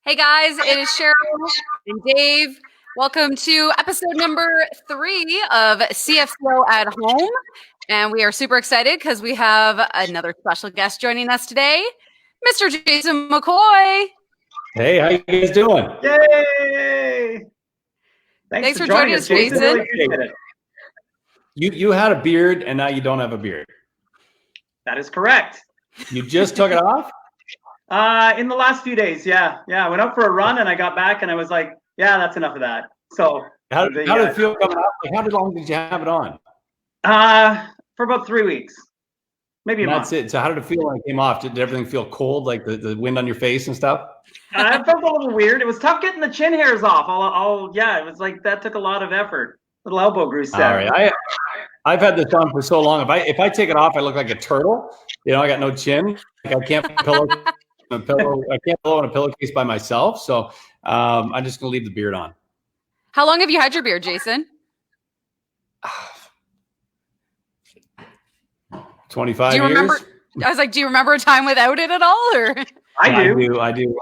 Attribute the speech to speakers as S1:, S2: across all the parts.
S1: Hey guys, it is Cheryl and Dave. Welcome to episode number 3 of CFCO at Home. And we are super excited because we have another special guest joining us today, Mr. Jason McCoy.
S2: Hey, how you guys doing?
S3: Yay!
S1: Thanks for joining us, Jason.
S3: Really appreciate it.
S2: You had a beard and now you don't have a beard.
S3: That is correct.
S2: You just took it off?
S3: In the last few days, yeah. I went out for a run and I got back and I was like, yeah, that's enough of that. So
S2: how did it feel coming out? Like, how long did you have it on?
S3: For about 3 weeks, maybe a month.
S2: That's it. So how did it feel when it came off? Did everything feel cold, like the wind on your face and stuff?
S3: It felt a little weird. It was tough getting the chin hairs off. It was like that took a lot of effort. Little elbow grease there.
S2: All right. I've had this on for so long. If I take it off, I look like a turtle. You know, I got no chin. Like I can't pillow. I can't pillow in a pillowcase by myself, so I'm just gonna leave the beard on.
S1: How long have you had your beard, Jason?
S2: 25
S1: do you
S2: years.
S1: Remember, I was like, do you remember a time without it at all? Or
S3: I do.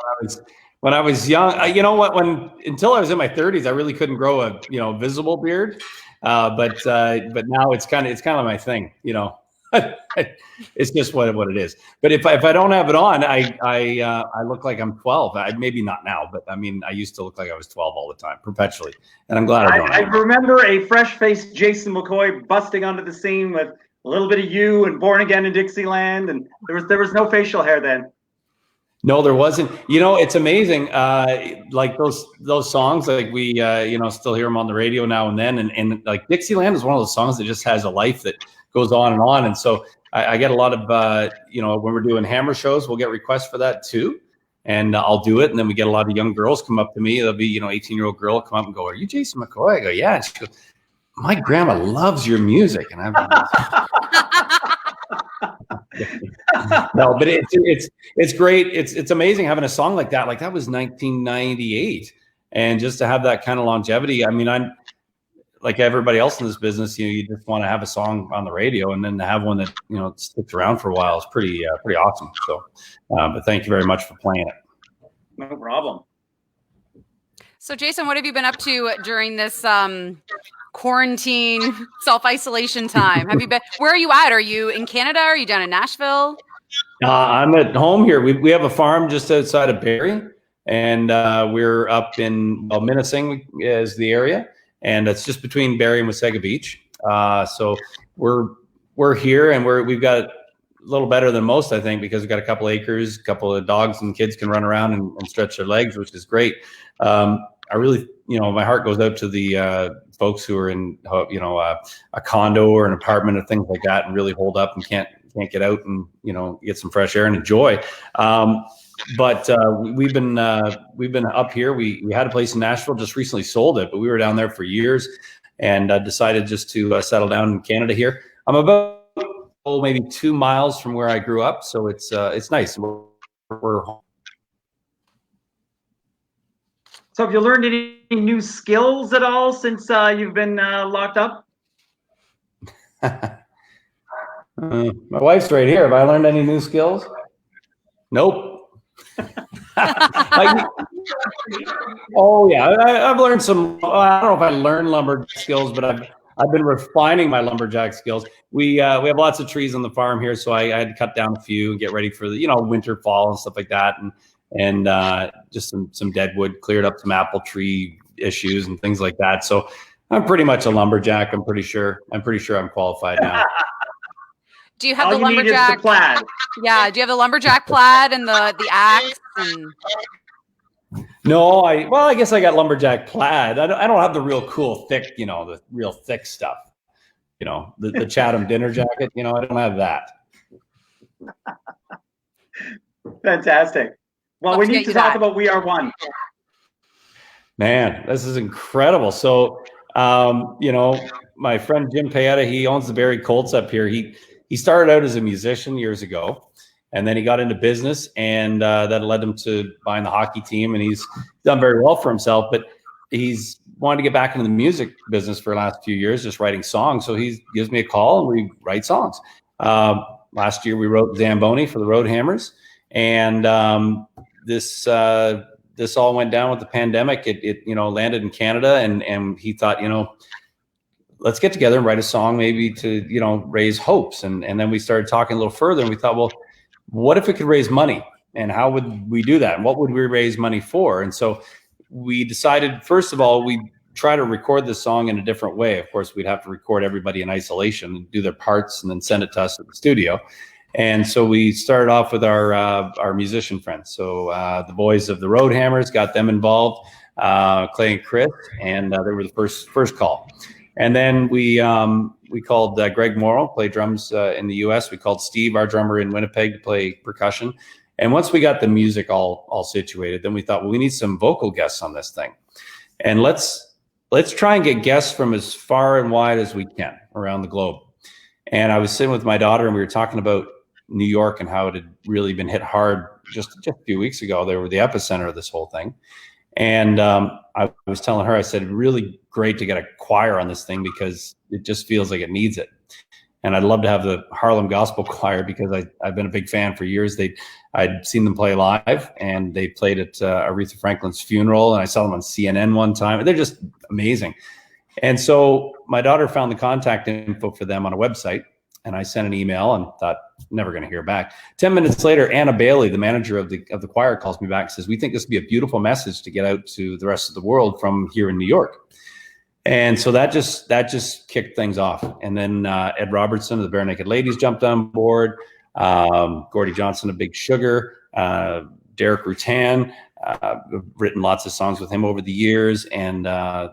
S2: When I was young, you know what? Until I was in my 30s, I really couldn't grow a visible beard. But now it's kind of my thing. You know. It's just what it is. But if I don't have it on, I look like I'm 12. Maybe not now, but I mean, I used to look like I was 12 all the time, perpetually. And I'm glad I don't.
S3: I remember a fresh-faced Jason McCoy busting onto the scene with a little bit of You and Born Again in Dixieland, and there was no facial hair then.
S2: No, there wasn't. You know, it's amazing. Like those songs, like we still hear them on the radio now and then, and like Dixieland is one of those songs that just has a life that goes on. And so I get a lot of, when we're doing Hammer shows, we'll get requests for that too. And I'll do it. And then we get a lot of young girls come up to me. There'll be, 18-year-old girl come up and go, "Are you Jason McCoy?" I go, "Yeah." And she goes, "My grandma loves your music." And I'm no, but it's great. It's amazing having a song like that. Like that was 1998. And just to have that kind of longevity. I mean, I'm like everybody else in this business, you just want to have a song on the radio, and then to have one that sticks around for a while is pretty awesome. So, but thank you very much for playing it.
S3: No problem.
S1: So, Jason, what have you been up to during this quarantine self-isolation time? Where are you at? Are you in Canada? Are you down in Nashville?
S2: I'm at home here. We have a farm just outside of Barrie, and we're up in Minising is the area. And it's just between Barrie and Wasaga Beach. So we're here, and we've got a little better than most, I think, because we've got a couple acres, a couple of dogs and kids can run around and stretch their legs, which is great. I really, my heart goes out to the folks who are in, a condo or an apartment or things like that, and really hold up and can't get out and get some fresh air and enjoy. But we've been up here. We had a place in Nashville, just recently sold it, but we were down there for years, and decided just to settle down in Canada here. I'm about maybe 2 miles from where I grew up, so it's nice. We're home.
S3: So have you learned any new skills at all since you've been locked up?
S2: My wife's right here. Have I learned any new skills? Nope. Oh yeah, I've learned some. I don't know if I learned lumberjack skills, but I've been refining my lumberjack skills. We have lots of trees on the farm here, so I had to cut down a few and get ready for the winter, fall, and stuff like that, and just some deadwood, cleared up some apple tree issues and things like that. So I'm pretty much a lumberjack. I'm pretty sure I'm qualified now.
S1: Do you have the lumberjack
S3: plaid?
S1: Yeah. Do you have the lumberjack plaid and the axe?
S2: No, I guess I got lumberjack plaid. I don't have the real cool, thick, the real thick stuff. The Chatham dinner jacket. I don't have that.
S3: Fantastic. Well, we need to talk about We Are One.
S2: Man, this is incredible. So, my friend Jim Payetta, he owns the Barrie Colts up here. He started out as a musician years ago, and then he got into business, and that led him to buying the hockey team, and he's done very well for himself, but he's wanted to get back into the music business for the last few years, just writing songs. So he gives me a call, and we write songs. Last year we wrote Zamboni for the Road Hammers, and this this all went down with the pandemic, it landed in Canada, and he thought, let's get together and write a song maybe to, raise hopes. And then we started talking a little further, and we thought, well, what if we could raise money? And how would we do that? And what would we raise money for? And so we decided, first of all, we'd try to record this song in a different way. Of course, we'd have to record everybody in isolation and do their parts and then send it to us at the studio. And so we started off with our musician friends. So the boys of the Roadhammers, got them involved, Clay and Chris, and they were the first call. And then we called Greg Morrow, play drums in the U.S. We called Steve, our drummer in Winnipeg, to play percussion. And once we got the music all situated, then we thought, well, we need some vocal guests on this thing. And let's try and get guests from as far and wide as we can around the globe. And I was sitting with my daughter, and we were talking about New York and how it had really been hit hard just a few weeks ago. They were the epicenter of this whole thing. And I was telling her, I said, really great to get a choir on this thing because it just feels like it needs it. And I'd love to have the Harlem Gospel Choir because I've been a big fan for years. I'd seen them play live, and they played at Aretha Franklin's funeral, and I saw them on CNN one time. They're just amazing. And so my daughter found the contact info for them on a website, and I sent an email and thought, never going to hear back. 10 minutes later, Anna Bailey, the manager of the choir, calls me back and says, we think this would be a beautiful message to get out to the rest of the world from here in New York. And so that just kicked things off. And then Ed Robertson of the Bare Naked Ladies jumped on board. Gordie Johnson of Big Sugar, Derek Rutan, I've written lots of songs with him over the years, and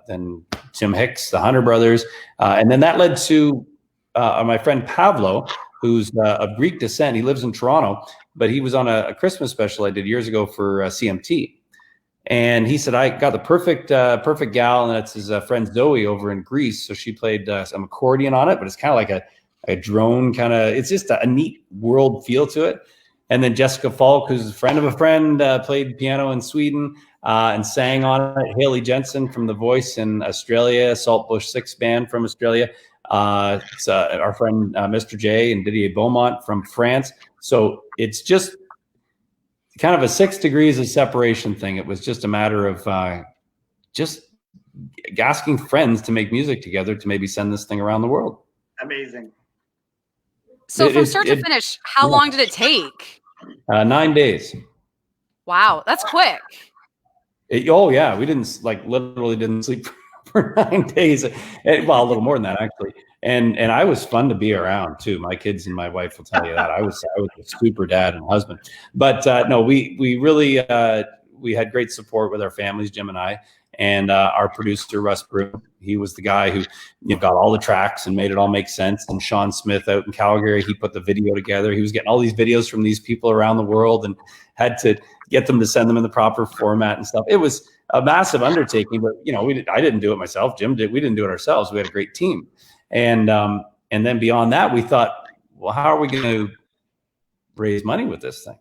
S2: then Tim Hicks, the Hunter Brothers. And then that led to my friend Pavlo, who's of Greek descent. He lives in Toronto, but he was on a Christmas special I did years ago for CMT. And he said, I got the perfect gal, and that's his friend Zoe over in Greece. So she played some accordion on it, but it's kind of like a drone kind of, it's just a neat world feel to it. And then Jessica Falk, who's a friend of a friend, played piano in Sweden and sang on it. Haley Jensen from The Voice in Australia, Saltbush Six Band from Australia. It's our friend Mr. J and Didier Beaumont from France. So it's just kind of a 6 degrees of separation thing. It was just a matter of just asking friends to make music together to maybe send this thing around the world.
S3: Amazing.
S1: So from start to finish, how long did it take?
S2: 9 days.
S1: Wow, that's quick.
S2: Oh yeah, we literally didn't sleep for 9 days. Well, a little more than that actually. And I was fun to be around too. My kids and my wife will tell you that. I was a super dad and husband. But no, we really we had great support with our families, Jim and I, and our producer Russ Broom. He was the guy who got all the tracks and made it all make sense. And Sean Smith out in Calgary, he put the video together. He was getting all these videos from these people around the world and had to get them to send them in the proper format and stuff. It was a massive undertaking, but I didn't do it myself. Jim did. We didn't do it ourselves. We had a great team. And then beyond that, we thought, well, how are we going to raise money with this thing?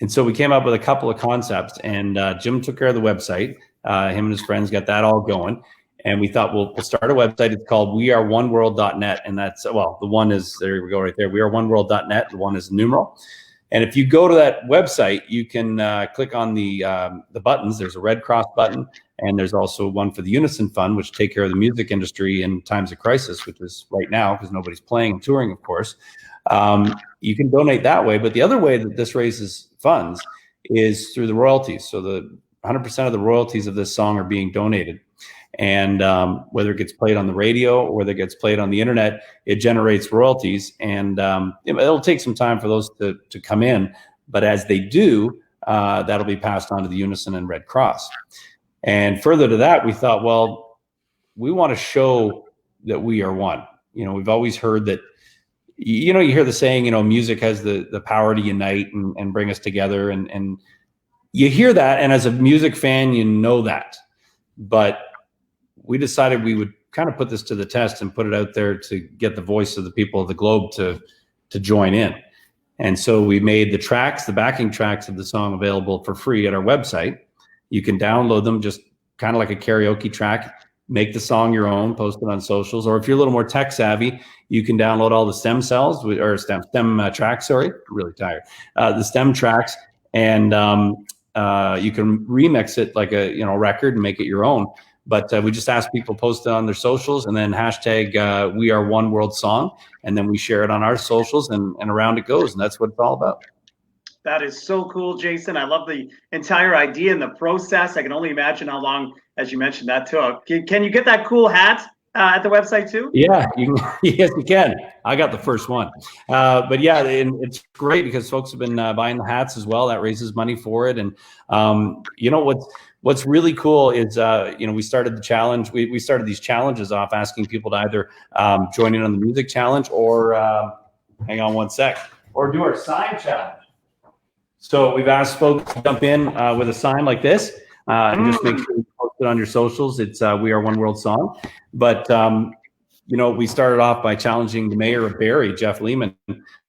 S2: And so we came up with a couple of concepts, and Jim took care of the website. Him and his friends got that all going. And we thought, we'll start a website. It's called weareoneworld.net. And that's, well, the one is, there we go right there, weareoneworld.net. The one is numeral. And if you go to that website, you can click on the buttons. There's a Red Cross button, and there's also one for the Unison Fund, which take care of the music industry in times of crisis, which is right now because nobody's playing and touring, of course. You can donate that way. But the other way that this raises funds is through the royalties. So the 100% of the royalties of this song are being donated. And whether it gets played on the radio or whether it gets played on the internet, it generates royalties. And it'll take some time for those to come in. But as they do, that'll be passed on to the Unison and Red Cross. And further to that, we thought, well, we want to show that we are one. We've always heard that, you hear the saying, music has the power to unite and bring us together. And you hear that. And as a music fan, you know that. But we decided we would kind of put this to the test and put it out there to get the voice of the people of the globe to join in. And so we made the backing tracks of the song available for free at our website. You can download them just kind of like a karaoke track, make the song your own, post it on socials. Or if you're a little more tech savvy, you can download all the stem tracks, sorry, really tired. The stem tracks and you can remix it like a record and make it your own. But we just ask people post it on their socials and then hashtag We Are One World Song, and then we share it on our socials, and around it goes, and that's what it's all about.
S3: That is so cool, Jason. I love the entire idea and the process. I can only imagine how long, as you mentioned, that took. Can you get that cool hat at the website too?
S2: Yeah, yes, you can. I got the first one. But yeah, it's great because folks have been buying the hats as well. That raises money for it. And what's really cool is we started the challenge. We started these challenges off asking people to either join in on the music challenge or hang on one sec, or do our sign challenge. So we've asked folks to jump in with a sign like this and just make sure you post it on your socials. It's We Are One World Song. But, we started off by challenging the mayor of Barrie, Jeff Lehman,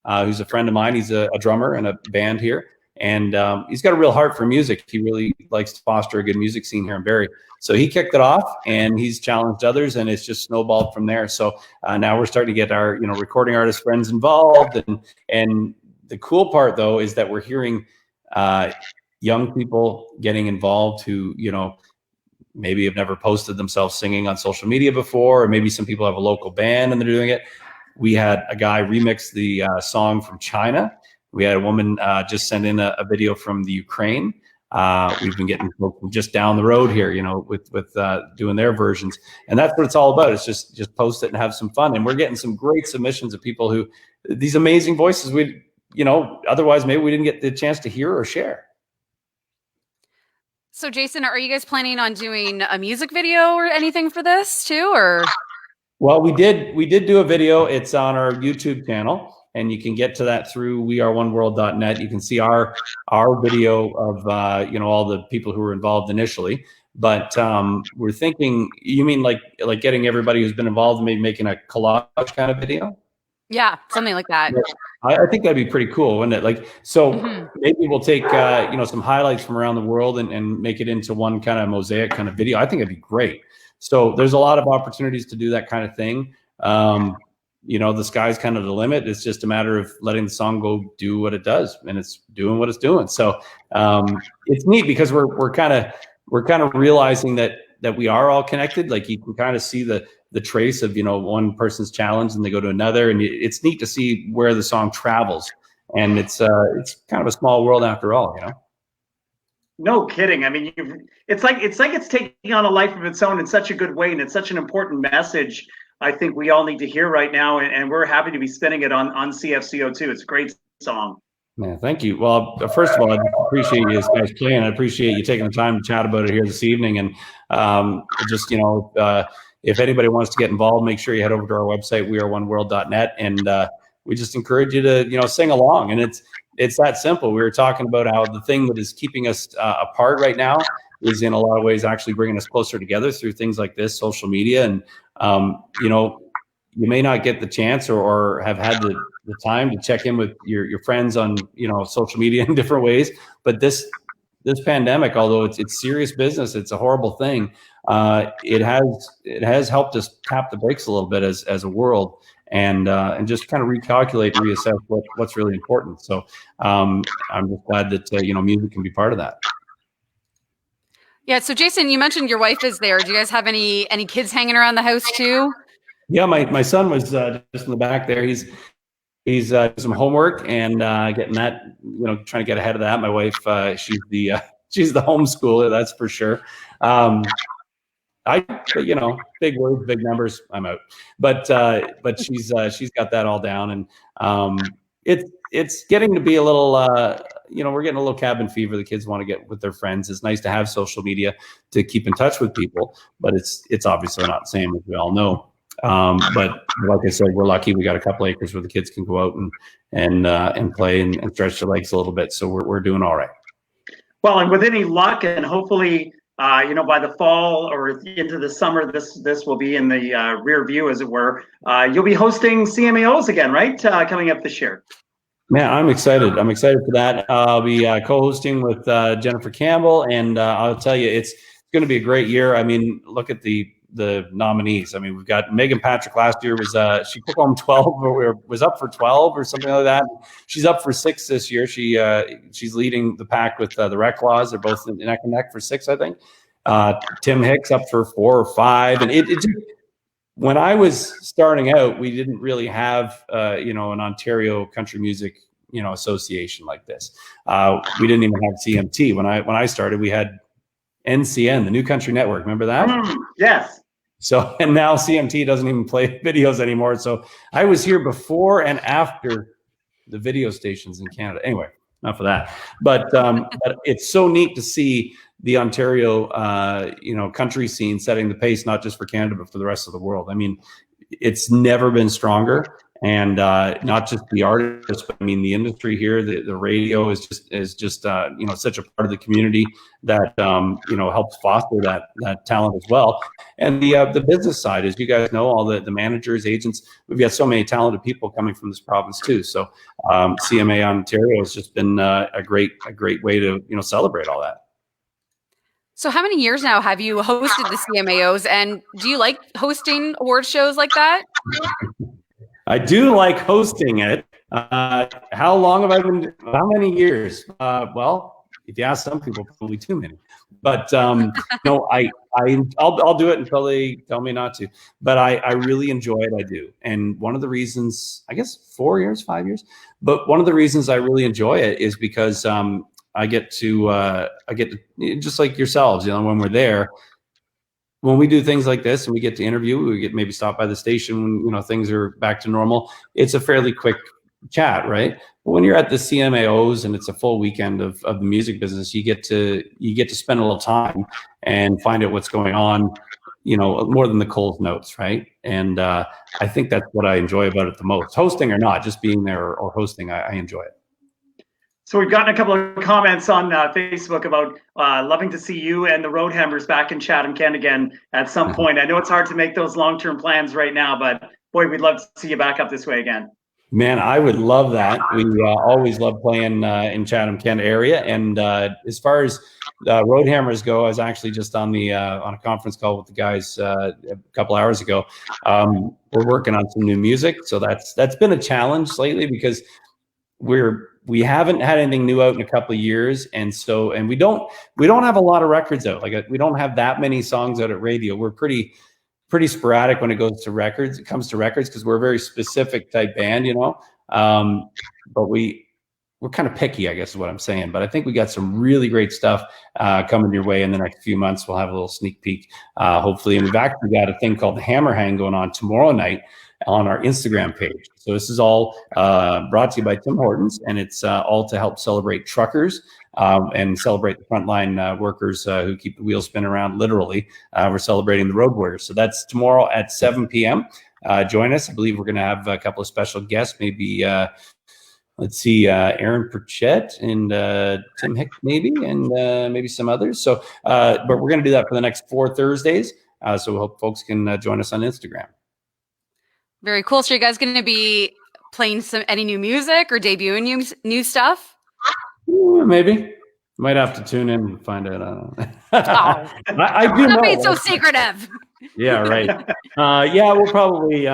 S2: who's a friend of mine. He's a drummer in a band here. And he's got a real heart for music. He really likes to foster a good music scene here in Barrie. So he kicked it off and he's challenged others, and it's just snowballed from there. So now we're starting to get our, recording artist friends involved. And the cool part, though, is that we're hearing young people getting involved who, maybe have never posted themselves singing on social media before, or maybe some people have a local band and they're doing it. We had a guy remix the song from China. We had a woman just send in a video from the Ukraine. We've been getting folks just down the road here, with doing their versions. And that's what it's all about. It's just post it and have some fun. And we're getting some great submissions of people who, these amazing voices otherwise maybe we didn't get the chance to hear or share.
S1: So Jason, are you guys planning on doing a music video or anything for this too, or?
S2: Well, we did do a video. It's on our YouTube channel, and you can get to that through weareoneworld.net. You can see our video of all the people who were involved initially. But we're thinking, you mean like getting everybody who's been involved, maybe making a collage kind of video?
S1: Yeah, something like that.
S2: I think that'd be pretty cool, wouldn't it? Maybe we'll take some highlights from around the world and make it into one kind of mosaic kind of video. I think it'd be great. So there's a lot of opportunities to do that kind of thing. The sky's kind of the limit. It's just a matter of letting the song go do what it does, and it's doing what it's doing. So it's neat because we're kind of realizing that we are all connected. Like you can kind of see the trace of one person's challenge and they go to another, and it's neat to see where the song travels. And it's kind of a small world after all,
S3: No kidding. I mean, it's like it's taking on a life of its own in such a good way, and it's such an important message. I think we all need to hear right now, and we're happy to be spinning it on CFCO too. It's a great song.
S2: Man, thank you. Well, first of all, I appreciate you guys playing. I appreciate you taking the time to chat about it here this evening. And if anybody wants to get involved, make sure you head over to our website, weareoneworld.net, and we just encourage you to sing along. And it's that simple. We were talking about how the thing that is keeping us apart right now is in a lot of ways actually bringing us closer together through things like this, social media. And you may not get the chance or have had the time to check in with your friends on social media in different ways, but this pandemic, although it's serious business, it's a horrible thing. It has helped us tap the brakes a little bit as a world, and just kind of recalculate and reassess what's really important. So I'm just glad that music can be part of that.
S1: Yeah. So Jason, you mentioned your wife is there. Do you guys have any kids hanging around the house too?
S2: Yeah, my son was just in the back there. He's doing some homework and getting that, trying to get ahead of that. My wife, she's the homeschooler, that's for sure. Big words, big numbers, I'm out. But she's got that all down, and it's getting to be a little, we're getting a little cabin fever. The kids want to get with their friends. It's nice to have social media to keep in touch with people, but it's obviously not the same, as we all know. But like I said, we're lucky. We got a couple acres where the kids can go out and play and stretch their legs a little bit. So we're doing all right.
S3: Well, and with any luck, and hopefully, by the fall or into the summer, this will be in the rear view, as it were. You'll be hosting CMAOs again, right? Coming up this year.
S2: Man, I'm excited. I'm excited for that. I'll be co-hosting with Jennifer Campbell, and I'll tell you, it's going to be a great year. I mean, look at the the nominees. I mean, we've got Megan Patrick last year was she took home 12 or was up for 12 or something like that. She's up for 6 this year. She's leading the pack with the Rec Laws. They're both neck and neck for 6, I think. Tim Hicks up for 4 or 5, and it just, when I was starting out, we didn't really have an Ontario country music association like this. We didn't even have CMT when I started. We had NCN, the New Country Network. Remember that?
S3: Yes.
S2: So, and now CMT doesn't even play videos anymore. So I was here before and after the video stations in Canada. Anyway, enough of that. But it's so neat to see the Ontario, country scene setting the pace, not just for Canada, but for the rest of the world. I mean, it's never been stronger. And not just the artists, but I mean the industry here. The radio is just such a part of the community that helps foster that talent as well. And the business side, as you guys know, all the managers, agents, we've got so many talented people coming from this province too. So CMA Ontario has just been a great way to celebrate all that.
S1: So how many years now have you hosted the CMAOs, and do you like hosting award shows like that?
S2: I do like hosting it. How long have I been? How many years? Well, if you ask some people, probably too many. But I'll do it until they tell me not to. But I really enjoy it. I do. And one of the reasons, I guess 4 years, 5 years. But one of the reasons I really enjoy it is because I get to just like yourselves. When we're there. When we do things like this and we get to interview, we get maybe stopped by the station when things are back to normal. It's a fairly quick chat, right? But when you're at the CMAOs and it's a full weekend of the music business, you get to spend a little time and find out what's going on, more than the Coles notes, right? And I think that's what I enjoy about it the most. Hosting or not, just being there or hosting, I enjoy it.
S3: So we've gotten a couple of comments on Facebook about loving to see you and the Roadhammers back in Chatham-Kent again at some point. I know it's hard to make those long-term plans right now, but boy, we'd love to see you back up this way again.
S2: Man, I would love that. We always love playing in Chatham-Kent area. And as far as Roadhammers go, I was actually just on a conference call with the guys a couple hours ago. We're working on some new music, so that's been a challenge lately because we haven't had anything new out in a couple of years, and we don't have a lot of records out. Like we don't have that many songs out at radio. We're pretty sporadic when it goes to records. It comes to records because we're a very specific type band, But we're kind of picky, I guess is what I'm saying. But I think we got some really great stuff coming your way in the next few months. We'll have a little sneak peek, hopefully. And we've actually got a thing called the Hammer Hang going on tomorrow night on our Instagram page. So this is all brought to you by Tim Hortons, and it's all to help celebrate truckers and celebrate the frontline workers who keep the wheels spinning around, literally. We're celebrating the road warriors. So that's tomorrow at 7 p.m. Join us. I believe we're going to have a couple of special guests, maybe let's see, Aaron Pritchett and Tim Hicks maybe, and maybe some others. So, but we're going to do that for the next 4 Thursdays. So we hope folks can join us on Instagram.
S1: Very cool. So you guys going to be playing any new music or debuting new stuff?
S2: Maybe. Might have to tune in and find out. I do know.
S1: That made so secretive.
S2: Yeah, right. We'll probably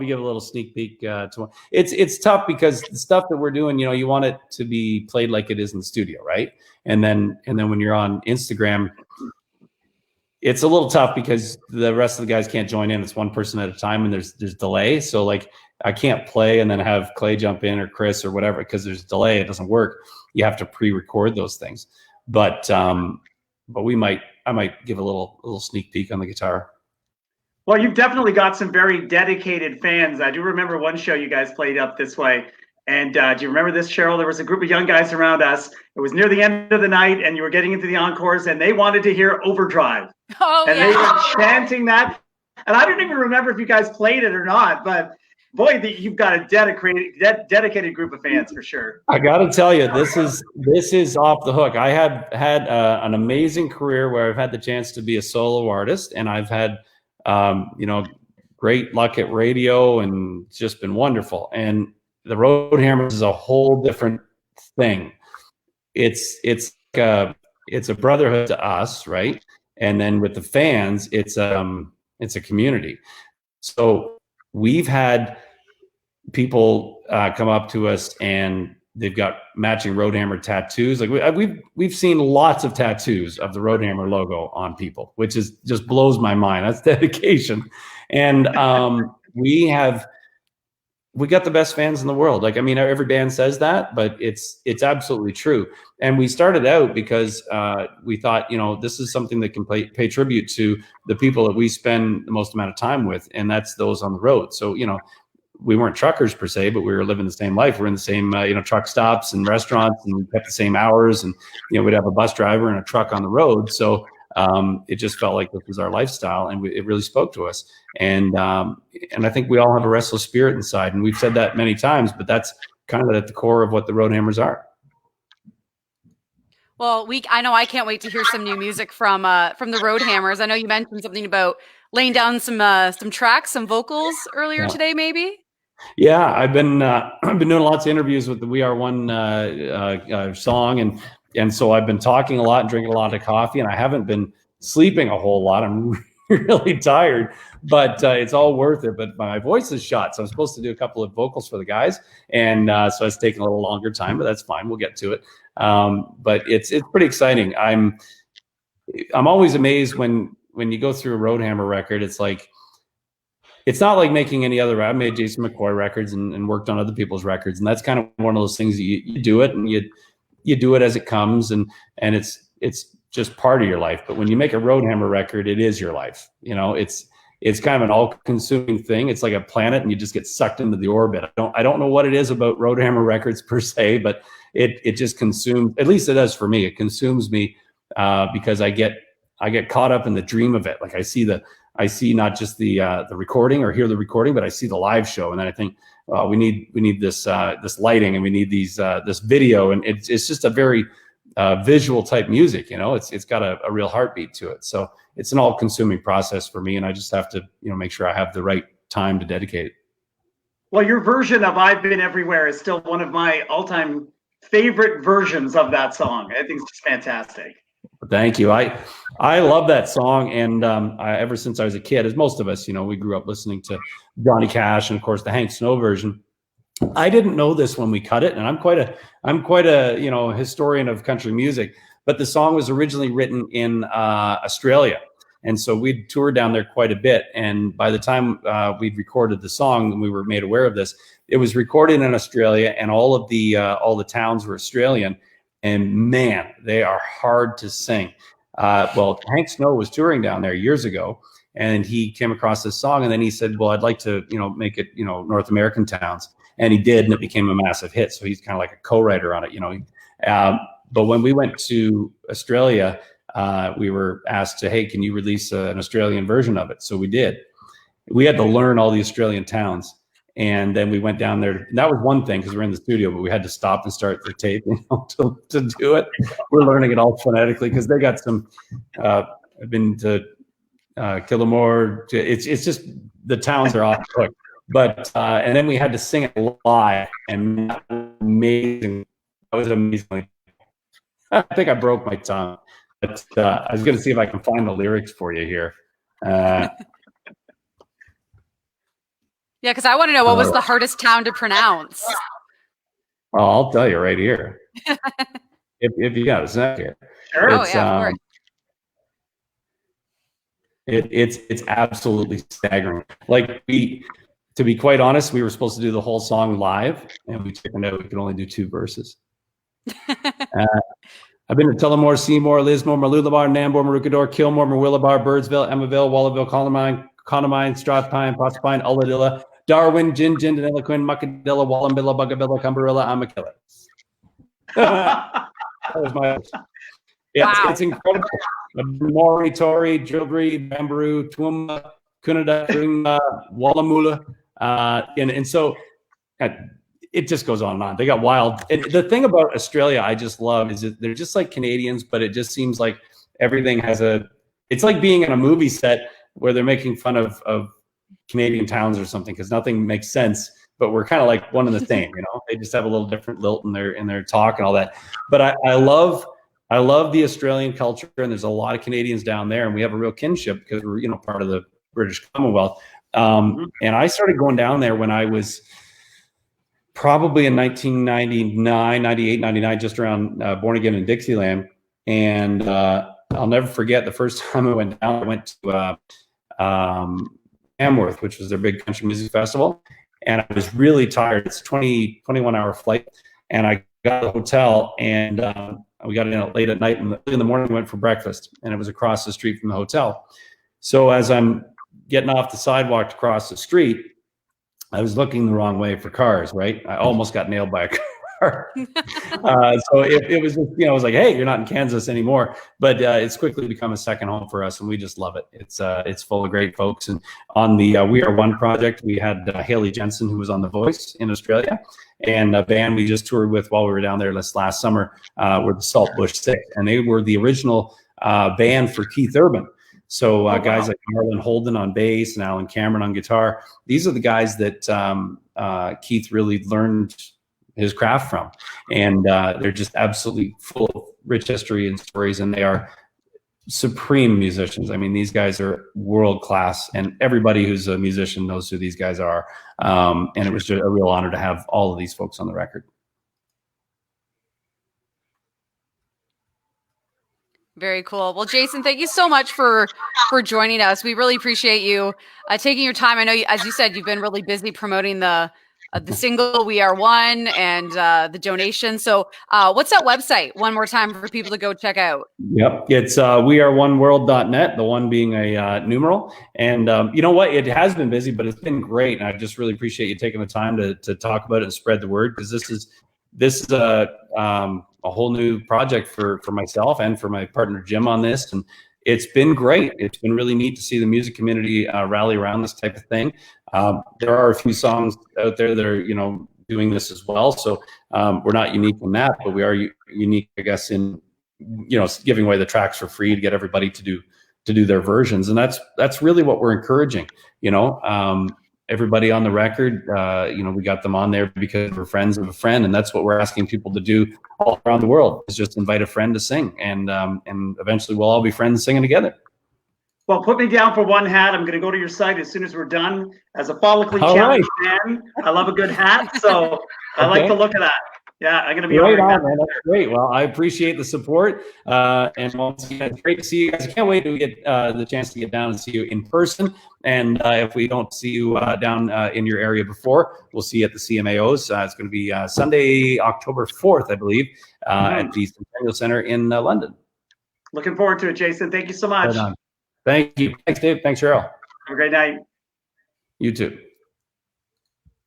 S2: give a little sneak peek tomorrow. It's tough because the stuff that we're doing, you want it to be played like it is in the studio, right? And then when you're on Instagram, it's a little tough because the rest of the guys can't join in. It's one person at a time, and there's delay. So like I can't play and then have Clay jump in or Chris or whatever because there's delay. It doesn't work. You have to pre-record those things. But I might give a little sneak peek on the guitar.
S3: Well, you've definitely got some very dedicated fans. I do remember one show you guys played up this way. And do you remember this, Cheryl? There was a group of young guys around us. It was near the end of the night, and you were getting into the encores, and they wanted to hear Overdrive.
S1: Oh,
S3: and they were chanting that. And I don't even remember if you guys played it or not, but boy, you've got a dedicated group of fans for sure.
S2: I got to tell you, this is off the hook. I have had an amazing career where I've had the chance to be a solo artist, and I've had great luck at radio, and it's just been wonderful. And the Roadhammers is a whole different thing. It's a brotherhood to us, right? And then with the fans, it's It's a community. So we've had people come up to us and they've got matching Roadhammer tattoos. Like we've seen lots of tattoos of the Roadhammer logo on people, which is just blows my mind. That's dedication. And we got the best fans in the world. Like, I mean, every band says that, but it's absolutely true. And we started out because we thought, you know, this is something that can pay tribute to the people that we spend the most amount of time with, and that's those on the road. So, you know, we weren't truckers per se, but we were living the same life. We're in the same, you know, truck stops and restaurants, and we kept the same hours, and, you know, we'd have a bus driver and a truck on the road. So it just felt like this was our lifestyle, and it really spoke to us. And I think we all have a restless spirit inside, and we've said that many times, but that's kind of at the core of what the Roadhammers are.
S1: Well, I know I can't wait to hear some new music from the Roadhammers. I know you mentioned something about laying down some tracks, some vocals earlier today, maybe.
S2: Yeah, I've been doing lots of interviews with the We Are One song, and so I've been talking a lot and drinking a lot of coffee, and I haven't been sleeping a whole lot. I'm really tired, but it's all worth it. But my voice is shot, so I'm supposed to do a couple of vocals for the guys, and so it's taking a little longer time, but that's fine. We'll get to it. But it's pretty exciting. I'm always amazed when you go through a Roadhammer record. It's like, it's not like making any other. I made Jason McCoy records and worked on other people's records, and that's kind of one of those things that you do it and you do it as it comes, and it's just part of your life. But when you make a Roadhammer record, it is your life. You know, it's kind of an all-consuming thing. It's like a planet, and you just get sucked into the orbit. I don't know what it is about Roadhammer records per se, but it just consumes. At least it does for me. It consumes me because I get caught up in the dream of it. Like I see not just the recording or hear the recording, but I see the live show, and then I think we need this lighting, and we need this video, and it's just a very visual type music. You know, it's got a real heartbeat to it. So it's an all-consuming process for me, and I just have to, you know, make sure I have the right time to dedicate it. Well,
S3: your version of "I've Been Everywhere" is still one of my all-time favorite versions of that song. I think it's just fantastic.
S2: Thank you. I love that song, and ever since I was a kid, as most of us, you know, we grew up listening to Johnny Cash and of course the Hank Snow version. I didn't know this when we cut it, and I'm quite a you know, historian of country music, but the song was originally written in Australia, and so we'd toured down there quite a bit. And by the time we'd recorded the song and we were made aware of this, it was recorded in Australia, and all the towns were Australian. And man, they are hard to sing. Well, Hank Snow was touring down there years ago, and he came across this song, and then he said, well, I'd like to, you know, make it, you know, North American towns. And he did, and it became a massive hit. So he's kind of like a co-writer on it, you know. But when we went to Australia, we were asked to, hey, can you release an Australian version of it? So we did. We had to learn all the Australian towns. And then we went down there. That was one thing because we're in the studio, but we had to stop and start the tape, you know, to do it. We're learning it all phonetically because they got some. I've been to Killamore. It's just the towns are off the hook. But and then we had to sing it live, and that was amazing. That was amazing. I think I broke my tongue, but I was going to see if I can find the lyrics for you here.
S1: Yeah, because I want to know what was the hardest town to pronounce.
S2: Well, I'll tell you right here. if you got a second.
S3: Sure.
S1: Oh yeah, of course.
S2: It's absolutely staggering. Like to be quite honest, we were supposed to do the whole song live, and we chickened out. We could only do 2 verses. I've been to Tullamore, Seymour, Lismore, Marlullabar, Nambour, Maroochydore, Kilmore, Marwillabar, Birdsville, Emmaville, Wallaville, Connemine, Strathpine, Proserpine, Ulladulla, Darwin, Gin, Deniliquin, Muckadilla, Wallambilla, Bugabilla, Cumberilla, Amakilla. That was my. Yeah, wow. It's incredible. Maury, Tory, Jilbury, Bambaroo, Toowoomba, Kunada, Wallamula, and so it just goes on and on. They got wild. And the thing about Australia I just love is that they're just like Canadians, but it just seems like everything has it's like being in a movie set where they're making fun of Canadian towns or something, because nothing makes sense, but we're kind of like one and the same, you know. They just have a little different lilt in their talk and all that. But I love the Australian culture, and there's a lot of Canadians down there, and we have a real kinship because we're, you know, part of the British Commonwealth. And I started going down there when I was probably in 1999, 98, 99, just around Born Again in Dixieland. And I'll never forget the first time I went down. I went to Amworth, which was their big country music festival. And I was really tired. It's a 21-hour flight. And I got to the hotel, and we got in late at night. And in the morning, we went for breakfast. And it was across the street from the hotel. So as I'm getting off the sidewalk to cross the street, I was looking the wrong way for cars, right? I almost got nailed by a car. So it was just, I was like, hey, you're not in Kansas anymore. But it's quickly become a second home for us, and we just love it. It's full of great folks. And on the We Are One project, we had Haley Jensen, who was on The Voice in Australia, and a band we just toured with while we were down there this last summer were the Saltbush Six, and they were the original band for Keith Urban. So guys like Marlon Holden on bass and Alan Cameron on guitar. These are the guys that Keith really learned his craft from. And they're just absolutely full of rich history and stories, and they are supreme musicians. I mean, these guys are world-class, and everybody who's a musician knows who these guys are. And it was just a real honor to have all of these folks on the record.
S1: Very cool. Well, Jason, thank you so much for joining us. We really appreciate you taking your time. I know, as you said, you've been really busy promoting the single We Are One and the donation. So what's that website one more time for people to go check out?
S2: Yep. It's weareoneworld.net, the one being a numeral. And you know what? It has been busy, but it's been great. And I just really appreciate you taking the time to talk about it and spread the word, because this is a whole new project for myself and for my partner Jim on this, and it's been great. It's been really neat to see the music community rally around this type of thing. There are a few songs out there that are doing this as well, so we're not unique in that, but we are unique, I guess, in giving away the tracks for free to get everybody to do their versions, and that's really what we're encouraging. Everybody on the record, we got them on there because we're friends of a friend, and that's what we're asking people to do all around the world, is just invite a friend to sing, and eventually we'll all be friends singing together.
S3: Well, put me down for one hat. I'm going to go to your site as soon as we're done. As a follically challenged man, I love a good hat, so I like the look of that. Yeah, I'm going to be
S2: right on, man. That's great. Well, I appreciate the support. And once again, it's great to see you guys. I can't wait to get the chance to get down and see you in person. And if we don't see you down in your area before, we'll see you at the CMAs. It's going to be Sunday, October 4th, I believe, at the Centennial Center in London.
S3: Looking forward to it, Jason. Thank you so much.
S2: Right on. Thank you. Thanks, Dave. Thanks, Cheryl.
S3: Have a great night.
S2: You too.